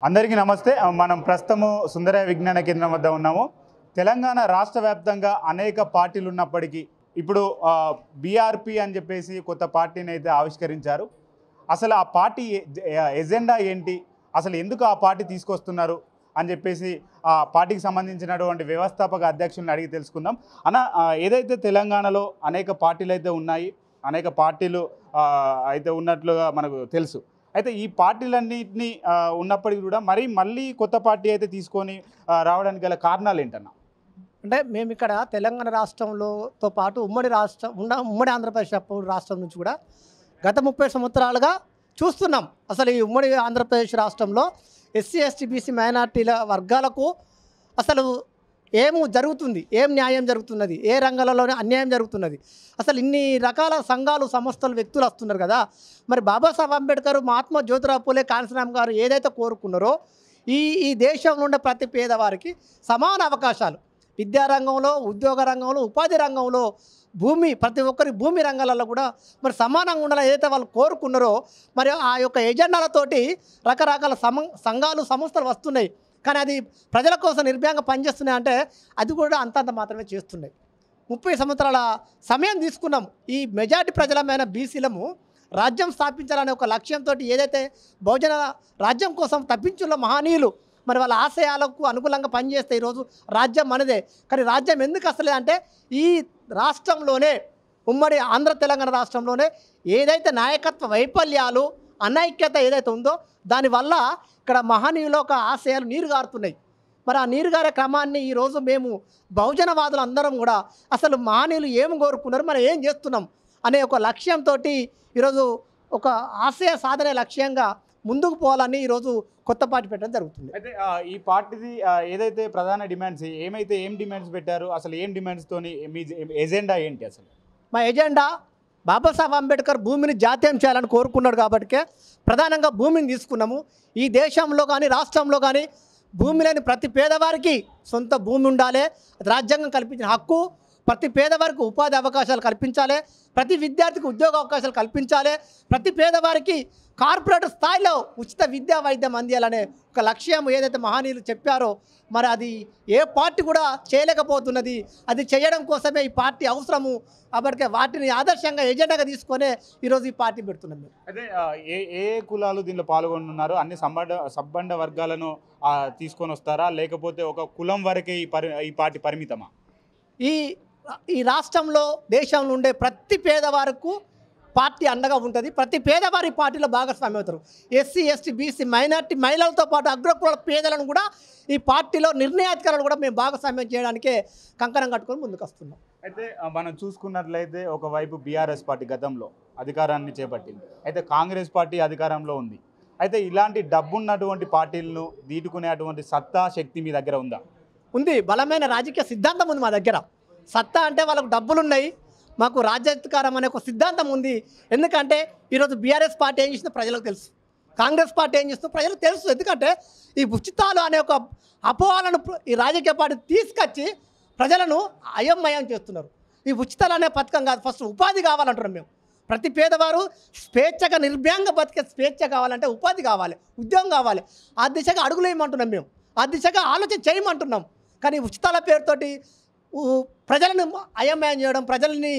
అందరికీ నమస్తే. మనం ప్రస్తుతము సుందరయ్య విజ్ఞాన కేంద్రం వద్ద ఉన్నాము. తెలంగాణ రాష్ట్ర వ్యాప్తంగా అనేక పార్టీలు ఉన్నప్పటికీ ఇప్పుడు బీఆర్పీ అని చెప్పేసి కొత్త పార్టీని అయితే ఆవిష్కరించారు. అసలు ఆ పార్టీ ఎజెండా ఏంటి, అసలు ఎందుకు ఆ పార్టీ తీసుకొస్తున్నారు అని చెప్పేసి ఆ పార్టీకి సంబంధించినటువంటి వ్యవస్థాపక అధ్యక్షులను అడిగి తెలుసుకుందాం. అన్న, ఏదైతే తెలంగాణలో అనేక పార్టీలు అయితే ఉన్నాయి, అనేక పార్టీలు అయితే ఉన్నట్లుగా మనకు తెలుసు. అయితే ఈ పార్టీలన్నింటినీ ఉన్నప్పటికీ కూడా మళ్ళీ కొత్త పార్టీ అయితే తీసుకొని రావడానికి గల కారణాలు ఏంటన్నా? అంటే మేము ఇక్కడ తెలంగాణ రాష్ట్రంలోతో పాటు ఉమ్మడి ఆంధ్రప్రదేశ్ రాష్ట్రం నుంచి కూడా గత 30 సంవత్సరాలుగా చూస్తున్నాం. అసలు ఈ ఉమ్మడి ఆంధ్రప్రదేశ్ రాష్ట్రంలో ఎస్సీ ఎస్టీ బీసీ మైనార్టీల వర్గాలకు అసలు జరుగుతుంది, ఏం న్యాయం జరుగుతున్నది, ఏ రంగాలలోనే అన్యాయం జరుగుతున్నది, అసలు ఇన్ని రకాల సంఘాలు సంస్థలు వ్యక్తులు వస్తున్నారు కదా. మరి బాబాసాహెబ్ అంబేద్కర్, మహాత్మా జ్యోతిరావు పూలే, కాన్సీరామ్ గారు ఏదైతే కోరుకున్నారో ఈ దేశంలో ఉండే ప్రతి పేదవారికి సమాన అవకాశాలు విద్యారంగంలో, ఉద్యోగ రంగంలో, ఉపాధి రంగంలో, ప్రతి ఒక్కరి భూమి రంగాలలో కూడా మరి సమానంగా ఉండాలని ఏదైతే వాళ్ళు కోరుకున్నారో మరి ఆ యొక్క ఎజెండాలతోటి రకరకాల సంఘాలు సంస్థలు వస్తున్నాయి. కానీ అది ప్రజల కోసం నిర్భయంగా పనిచేస్తున్నాయి అంటే అది కూడా అంతంత మాత్రమే చేస్తున్నాయి. 30 సంవత్సరాల సమయం తీసుకున్నాం. ఈ మెజార్టీ ప్రజలమైన బీసీలము రాజ్యం స్థాపించాలనే ఒక లక్ష్యంతో ఏదైతే బహుజన రాజ్యం కోసం తప్పించున్న మహనీయులు మరి వాళ్ళ ఆశయాలకు అనుకూలంగా పనిచేస్తే ఈరోజు రాజ్యం మనదే. కానీ రాజ్యం ఎందుకు వస్తలే అంటే ఈ రాష్ట్రంలోనే, ఉమ్మడి ఆంధ్ర తెలంగాణ రాష్ట్రంలోనే ఏదైతే నాయకత్వ వైఫల్యాలు, అనైక్యత ఏదైతే ఉందో దానివల్ల ఇక్కడ మహనీయుల ఒక ఆశయాలు నీరు గారుతున్నాయి. మరి ఆ నీరు గారే క్రమాన్ని ఈరోజు మేము బహుజనవాదులు అందరం కూడా అసలు మహనీయులు ఏం కోరుకున్నారు, మనం ఏం చేస్తున్నాం అనే ఒక లక్ష్యంతో ఈరోజు ఒక ఆశయ సాధనే లక్ష్యంగా ముందుకు పోవాలని ఈరోజు కొత్త పార్టీ పెట్టడం జరుగుతుంది. అయితే ఈ పార్టీది ఏదైతే ప్రధాన డిమాండ్స్ ఏం డిమాండ్స్ పెట్టారు, అసలు ఏం డిమాండ్స్తోని మీ ఎజెండా ఏంటి? అసలు మా ఎజెండా బాబాసాహెబ్ అంబేద్కర్ భూమిని జాతీయం చేయాలని కోరుకున్నాడు కాబట్టి ప్రధానంగా భూమిని తీసుకున్నాము. ఈ దేశంలో కానీ రాష్ట్రంలో కానీ భూమి లేని ప్రతి పేదవారికి సొంత భూమి ఉండాలి, రాజ్యాంగం కల్పించిన హక్కు, ప్రతి పేదవారికి ఉపాధి అవకాశాలు కల్పించాలి, ప్రతి విద్యార్థికి ఉద్యోగ అవకాశాలు కల్పించాలి, ప్రతి పేదవారికి కార్పొరేట్ స్థాయిలో ఉచిత విద్యా వైద్యం అందియాలనే ఒక లక్ష్యం ఏదైతే మహనీయులు చెప్పారో మరి అది ఏ పార్టీ కూడా చేయలేకపోతున్నది. అది చేయడం కోసమే ఈ పార్టీ అవసరము. కాబట్టి వాటిని ఆదర్శంగా ఎజెండాగా తీసుకొనే ఈరోజు ఈ పార్టీ పెడుతున్నాం. అదే ఏ కులాలు దీనిలో పాల్గొంటున్నారు? అన్ని సబ్బండ వర్గాలను తీసుకొని వస్తారా, లేకపోతే ఒక కులం వరకే ఈ పార్టీ పరిమితమా? ఈ రాష్ట్రంలో, దేశంలో ఉండే ప్రతి పేదవారికి పార్టీ అండగా ఉంటుంది. ప్రతి పేదవారి పార్టీలో భాగస్వామ్యం అవుతారు. ఎస్సీ ఎస్టీ బీసీ మైనార్టీ మహిళలతో పాటు అగ్రకుల పేదలను కూడా ఈ పార్టీలో నిర్ణయాధికారులు కూడా మేము భాగస్వామ్యం చేయడానికే కంకణం కట్టుకొని ముందుకు వస్తున్నాం. అయితే మనం చూసుకున్నట్లయితే ఒకవైపు బీఆర్ఎస్ పార్టీ గతంలో అధికారాన్ని చేపట్టింది, అయితే కాంగ్రెస్ పార్టీ అధికారంలో ఉంది. అయితే ఇలాంటి డబ్బున్నటువంటి పార్టీలను దీటుకునేటువంటి సత్తా, శక్తి మీ దగ్గర ఉందా? ఉంది. బలమైన రాజకీయ సిద్ధాంతం ఉంది మా దగ్గర. సత్తా అంటే వాళ్ళకు డబ్బులున్నాయి, మాకు రాజ్యాధికారం అనే ఒక సిద్ధాంతం ఉంది. ఎందుకంటే ఈరోజు బీఆర్ఎస్ పార్టీ ఏం చేస్తుందో ప్రజలకు తెలుసు, కాంగ్రెస్ పార్టీ ఏం చేస్తుందో ప్రజలకు తెలుసు. ఎందుకంటే ఈ ఉచితాలు అనే ఒక అపోహలను ఈ రాజకీయ పార్టీ తీసుకొచ్చి ప్రజలను అయోమయం చేస్తున్నారు. ఈ ఉచితాలు అనే పథకం కాదు, ఫస్ట్ ఉపాధి కావాలంటున్నాం మేము. ప్రతి పేదవారు స్వేచ్ఛగా నిర్భయంగా బతికే స్వేచ్ఛ కావాలంటే ఉపాధి కావాలి, ఉద్యోగం కావాలి. ఆ దిశగా అడుగులు వేయమంటున్నాం మేము, ఆ దిశగా ఆలోచన చేయమంటున్నాం. కానీ ఉచితాల పేరుతోటి ప్రజలను అయోమయం చేయడం, ప్రజల్ని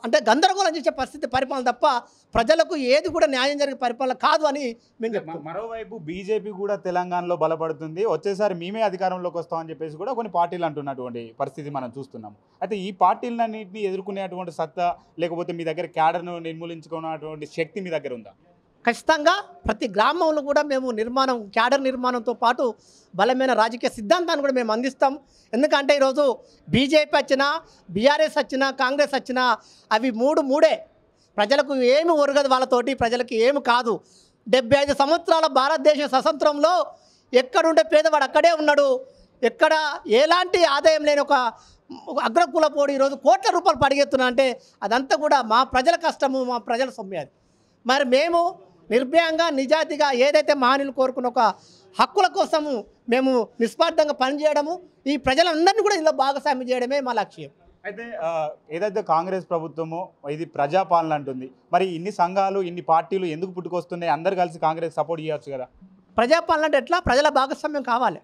అంటే గందరగోళం చేసే పరిస్థితి పరిపాలన తప్ప ప్రజలకు ఏది కూడా న్యాయం జరిగే పరిపాలన కాదు అని మేము చెప్తాం. మరోవైపు బీజేపీ కూడా తెలంగాణలో బలపడుతుంది, వచ్చేసారి మేమే అధికారంలోకి వస్తామని చెప్పేసి కూడా కొన్ని పార్టీలు అంటున్నటువంటి పరిస్థితి మనం చూస్తున్నాం. అయితే ఈ పార్టీలన్నింటినీ ఎదుర్కొనేటువంటి సత్తా, లేకపోతే మీ దగ్గర క్యాడర్ను నిర్మూలించుకున్నటువంటి శక్తి మీ దగ్గర ఉందా? ఖచ్చితంగా ప్రతి గ్రామంలో కూడా మేము క్యాడర్ నిర్మాణంతో పాటు బలమైన రాజకీయ సిద్ధాంతాన్ని కూడా మేము అందిస్తాం. ఎందుకంటే ఈరోజు బీజేపీ వచ్చినా, బీఆర్ఎస్ వచ్చినా, కాంగ్రెస్ వచ్చినా అవి మూడే. ప్రజలకు ఏమి ఒరగదు, వాళ్ళతోటి ప్రజలకు ఏమి కాదు. 75 సంవత్సరాల భారతదేశ స్వతంత్రంలో ఎక్కడుండే పేదవాడు అక్కడే ఉన్నాడు. ఎక్కడ ఎలాంటి ఆదాయం లేని ఒక అగ్రకుల పోడు ఈరోజు కోట్ల రూపాయలు పడిగెత్తున్నా అంటే అదంతా కూడా మా ప్రజల కష్టము, మా ప్రజల సొమ్మే. మరి మేము నిర్భయంగా నిజాయితీగా ఏదైతే మహనీయులు కోరుకున్న ఒక హక్కుల కోసము మేము నిస్వార్థంగా పనిచేయడము, ఈ ప్రజలందరినీ కూడా ఇందులో భాగస్వామ్యం చేయడమే మా లక్ష్యం. అయితే ఏదైతే కాంగ్రెస్ ప్రభుత్వమో ఇది ప్రజాపాలన అంటుంది, మరి ఇన్ని సంఘాలు, ఇన్ని పార్టీలు ఎందుకు పుట్టుకొస్తున్నాయి? అందరు కలిసి కాంగ్రెస్ సపోర్ట్ చేయొచ్చు కదా. ప్రజాపాలన అంటే ఎట్లా? ప్రజల భాగస్వామ్యం కావాలి.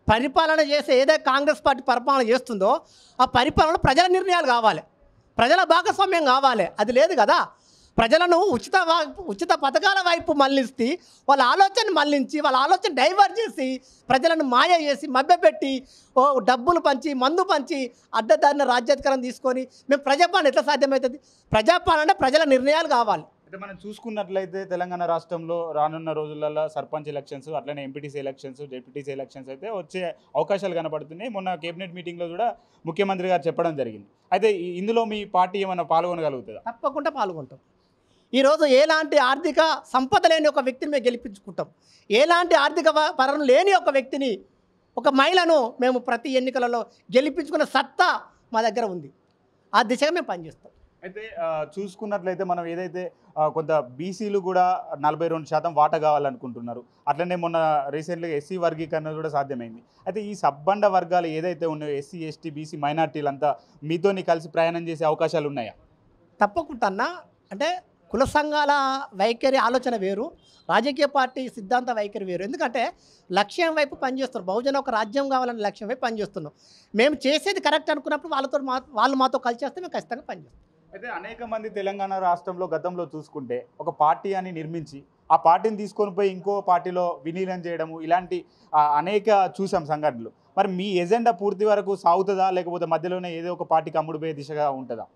పరిపాలన చేసే ఏదైతే కాంగ్రెస్ పార్టీ పరిపాలన చేస్తుందో ఆ పరిపాలనలో ప్రజల నిర్ణయాలు కావాలి, ప్రజల భాగస్వామ్యం కావాలి. అది లేదు కదా. ప్రజలను ఉచిత పథకాల వైపు మళ్ళిస్తే వాళ్ళ ఆలోచన మళ్ళించి వాళ్ళ ఆలోచన డైవర్ట్ చేసి ప్రజలను మాయ చేసి మభ్యపెట్టి డబ్బులు పంచి మందు పంచి అడ్డదారిన రాజ్యాధికారం తీసుకొని మేము ప్రజాపాలన ఎట్లా సాధ్యమవుతుంది? ప్రజాపాలన అంటే ప్రజల నిర్ణయాలు కావాలి. అయితే మనం చూసుకున్నట్లయితే తెలంగాణ రాష్ట్రంలో రానున్న రోజులలో సర్పంచ్ ఎలక్షన్స్, అట్లనే ఎంపీటీసీ ఎలక్షన్స్, జెడ్పీటీసీ ఎలక్షన్స్ అయితే వచ్చే అవకాశాలు కనబడుతున్నాయి. మొన్న కేబినెట్ మీటింగ్లో కూడా ముఖ్యమంత్రి గారు చెప్పడం జరిగింది. అయితే ఇందులో మీ పార్టీ ఏమైనా పాల్గొనగలుగుతుందా? తప్పకుండా పాల్గొంటాం. ఈరోజు ఎలాంటి ఆర్థిక సంపద లేని ఒక వ్యక్తిని మేము గెలిపించుకుంటాం. ఎలాంటి ఆర్థిక పరం లేని ఒక వ్యక్తిని, ఒక మహిళను మేము ప్రతి ఎన్నికలలో గెలిపించుకునే సత్తా మా దగ్గర ఉంది. ఆ దిశగా మేము పనిచేస్తాం. అయితే చూసుకున్నట్లయితే మనం ఏదైతే కొంత బీసీలు కూడా 42% వాటా కావాలనుకుంటున్నారు. అట్లనే మొన్న రీసెంట్గా ఎస్సీ వర్గీకరణ కూడా సాధ్యమైంది. అయితే ఈ సబ్బండ వర్గాలు ఏదైతే ఉన్నాయో ఎస్సీ, ఎస్టీ, బీసీ మైనార్టీలంతా మీతోని కలిసి ప్రయాణం చేసే అవకాశాలు ఉన్నాయా? తప్పకుండా అన్న. అంటే కుల సంఘాల వైఖరి ఆలోచన వేరు, రాజకీయ పార్టీ సిద్ధాంత వైఖరి వేరు. ఎందుకంటే లక్ష్యం వైపు పనిచేస్తున్నాం. బహుజన ఒక రాజ్యం కావాలనే లక్ష్యం వైపు పనిచేస్తున్నాం. మేము చేసేది కరెక్ట్ అనుకున్నప్పుడు వాళ్ళు మాతో కలిసి చేస్తే మేము ఖచ్చితంగా పనిచేస్తాం. అయితే అనేక మంది తెలంగాణ రాష్ట్రంలో గతంలో చూసుకుంటే ఒక పార్టీ అని నిర్మించి ఆ పార్టీని తీసుకొని పోయి ఇంకో పార్టీలో విలీనం చేయడము, ఇలాంటి అనేక చూసాం సంఘటనలు. మరి మీ ఎజెండా పూర్తి వరకు సాగుతుందా, లేకపోతే మధ్యలోనే ఏదో ఒక పార్టీకి అమ్ముడుపోయే దిశగా ఉంటుందా?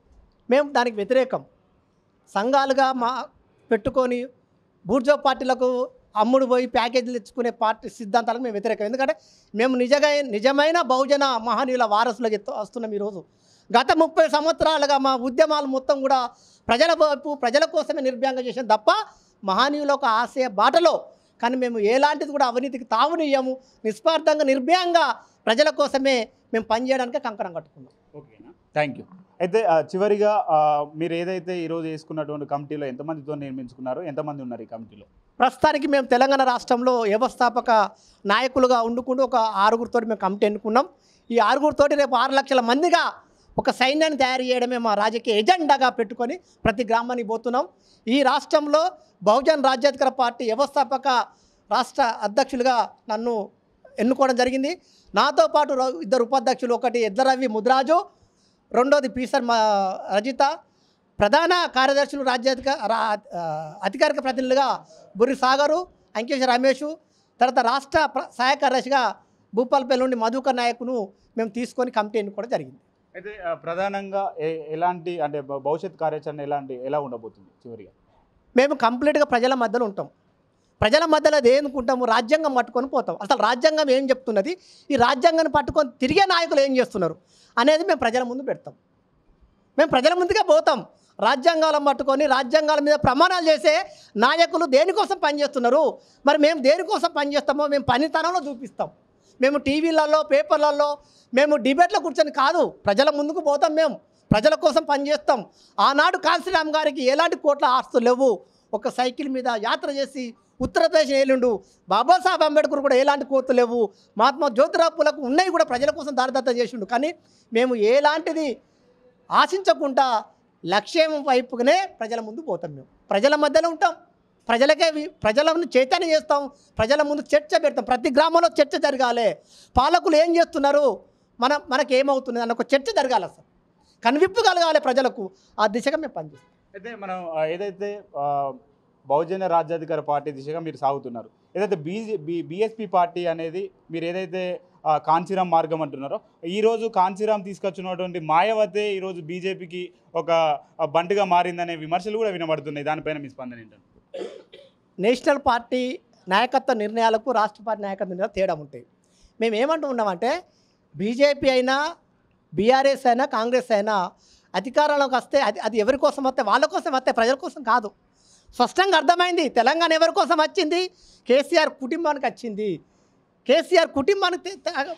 మేము దానికి వ్యతిరేకం. సంఘాలుగా పెట్టుకొని బూర్జో పార్టీలకు అమ్ముడు పోయి ప్యాకేజీలు ఇచ్చుకునే పార్టీ సిద్ధాంతాలకు మేము వ్యతిరేకం. ఎందుకంటే మేము నిజమైన బహుజన మహనీయుల వారసులకు వస్తున్నాం. ఈరోజు గత 30 సంవత్సరాలుగా మా ఉద్యమాలు మొత్తం కూడా ప్రజల వైపు, ప్రజల కోసమే నిర్భయంగా చేసాం తప్ప మహనీయుల ఒక ఆశయ బాటలో. కానీ మేము ఎలాంటిది కూడా అవినీతికి తావునియ్యము. నిస్వార్థంగా నిర్భయంగా ప్రజల కోసమే మేము పనిచేయడానికి కంకణం కట్టుకున్నాం. ఓకేనా, థ్యాంక్ యూ. అయితే చివరిగా మీరు ఏదైతే ఈరోజు వేసుకున్నటువంటి కమిటీలో ఎంతమందితో నిర్మించుకున్నారో, ఎంతమంది ఉన్నారు ఈ కమిటీలో? ప్రస్తుతానికి మేము తెలంగాణ రాష్ట్రంలో వ్యవస్థాపక నాయకులుగా ఉండుకుంటూ ఒక 6గురితో మేము కమిటీ ఎన్నుకున్నాం. ఈ 6గురితోటి రేపు 6 లక్షల మందిగా ఒక సైన్యాన్ని తయారు చేయడమే మా రాజకీయ ఎజెండాగా పెట్టుకొని ప్రతి గ్రామానికి పోతున్నాం. ఈ రాష్ట్రంలో బహుజన్ రాజ్యాధికార పార్టీ వ్యవస్థాపక రాష్ట్ర అధ్యక్షులుగా నన్ను ఎన్నుకోవడం జరిగింది. నాతో పాటు 2 ఉపాధ్యక్షులు, ఒకటి ఎడ్లరవి ముద్రాజు, రెండోది పీసర్ రజిత, ప్రధాన కార్యదర్శులు అధికారిక ప్రతినిధులుగా బుర్రి సాగరు, అంకేష్ రమేషు, తర్వాత రాష్ట్ర సహాయ కార్యదర్శిగా భూపాలపల్లి నుండి మధుకర్ నాయకును మేము తీసుకొని కమిటీ ఎన్నుకోవడం జరిగింది. అయితే ప్రధానంగా ఎలాంటి అంటే భవిష్యత్ కార్యాచరణ ఎలా ఉండబోతుంది? చివరిగా మేము కంప్లీట్గా ప్రజల మధ్యలో ఉంటాం. ప్రజల మధ్యలో అది ఏనుకుంటాము, రాజ్యాంగం పట్టుకొని పోతాం. అసలు రాజ్యాంగం ఏం చెప్తున్నది, ఈ రాజ్యాంగాన్ని పట్టుకొని తిరిగే నాయకులు ఏం చేస్తున్నారు అనేది మేము ప్రజల ముందు పెడతాం. మేము ప్రజల ముందుగా పోతాం. రాజ్యాంగాలను పట్టుకొని రాజ్యాంగాల మీద ప్రమాణాలు చేసే నాయకులు దేనికోసం పనిచేస్తున్నారు, మరి మేము దేనికోసం పనిచేస్తామో మేము పనితనంలో చూపిస్తాం. మేము టీవీలలో, పేపర్లలో, మేము డిబేట్లో కూర్చొని కాదు, ప్రజల ముందుకు పోతాం. మేము ప్రజల కోసం పనిచేస్తాం. ఆనాడు కాశీరామ్ గారికి ఎలాంటి కోట్ల ఆస్తులు లేవు. ఒక సైకిల్ మీద యాత్ర చేసి ఉత్తరప్రదేశ్ ఏలుండు. బాబాసాహెబ్ అంబేద్కర్ కూడా ఎలాంటి కోట్లు లేవు. మహాత్మా జ్యోతిరావు పూలకు ఉన్నాయి కూడా ప్రజల కోసం దారిదత్త చేసిండు. కానీ మేము ఎలాంటిది ఆశించకుండా లక్ష్యం వైపుగానే ప్రజల ముందు పోతాం. మేము ప్రజల మధ్యలో ఉంటాం. ప్రజలను చైతన్యం చేస్తాం. ప్రజల ముందు చర్చ పెడతాం. ప్రతి గ్రామంలో చర్చ జరగాలి. పాలకులు ఏం చేస్తున్నారు, మనకి ఏమవుతుంది అన్న ఒక చర్చ జరగాలి. అసలు కనువిప్పు కలగాలి ప్రజలకు. ఆ దిశగా మేము పనిచేస్తాం. అయితే మనం ఏదైతే బహుజన రాజ్యాధికార పార్టీ దిశగా మీరు సాగుతున్నారు, ఏదైతే బీఎస్పీ పార్టీ అనేది మీరు ఏదైతే కాంచీరాం మార్గం అంటున్నారో, ఈరోజు కాంచీరాం తీసుకొచ్చినటువంటి మాయావతే ఈరోజు బీజేపీకి ఒక బంటుగా మారిందనే విమర్శలు కూడా వినబడుతున్నాయి. దానిపైన మీ స్పందన ఏంటంటే? నేషనల్ పార్టీ నాయకత్వ నిర్ణయాలకు రాష్ట్ర పార్టీ నాయకత్వ నిర్ణయాలు తేడా ఉంటాయి. మేము ఏమంటూ ఉన్నామంటే బీజేపీ అయినా, బీఆర్ఎస్ అయినా, కాంగ్రెస్ అయినా అధికారంలోకి వస్తే అది ఎవరి కోసం వస్తే, వాళ్ళ కోసం వస్తే, ప్రజల కోసం కాదు. స్పష్టంగా అర్థమైంది. తెలంగాణ ఎవరి కోసం వచ్చింది? కేసీఆర్ కుటుంబానికి వచ్చింది. కేసీఆర్ కుటుంబానికి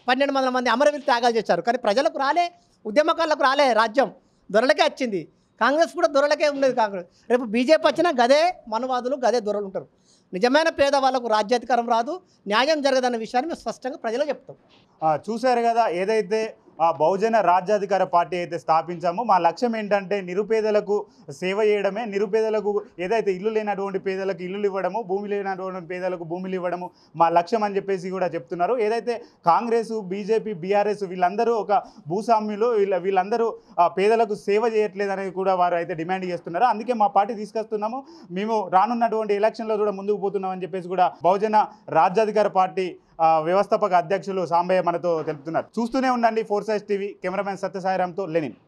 1200 మంది అమరవీరులు త్యాగాలు చేశారు. కానీ ప్రజలకు రాలే, ఉద్యమకారులకు రాలే. రాజ్యం దొరలకే వచ్చింది. కాంగ్రెస్ కూడా దొరలకే ఉండేది. కాంగ్రెస్ రేపు బీజేపీ వచ్చినా గదే మనవాదులు, గదే దొరలు ఉంటారు. నిజమైన పేదవాళ్ళకు రాజ్యాధికారం రాదు, న్యాయం జరగదన్న విషయాన్ని మేము స్పష్టంగా ప్రజలకు చెప్తాం. చూశారు కదా, ఏదైతే బహుజన రాజ్యాధికార పార్టీ అయితే స్థాపించాము. మా లక్ష్యం ఏంటంటే నిరుపేదలకు సేవ చేయడమే. నిరుపేదలకు ఏదైతే ఇల్లు లేనటువంటి పేదలకు ఇల్లులు ఇవ్వడము, భూమి లేనటువంటి పేదలకు భూములు ఇవ్వడము మా లక్ష్యం అని చెప్పేసి కూడా చెప్తున్నారు. ఏదైతే కాంగ్రెస్, బీజేపీ, బీఆర్ఎస్ వీళ్ళందరూ ఒక భూస్వామ్యులు, వీళ్ళందరూ పేదలకు సేవ చేయట్లేదు అనేది కూడా వారు అయితే డిమాండ్ చేస్తున్నారు. అందుకే మా పార్టీ తీసుకొస్తున్నాము. మేము రానున్నటువంటి ఎలక్షన్లో కూడా ముందుకు పోతున్నామని చెప్పేసి కూడా బహుజన రాజ్యాధికార పార్టీ వ్యవస్థాపక అధ్యక్షులు సాంబయ్య మనతో తెలుపుతున్నారు. చూస్తూనే ఉండండి 4 Sides టీవీ. కెమెరామెన్ సత్యసాయిరామ్తో లెనిన్.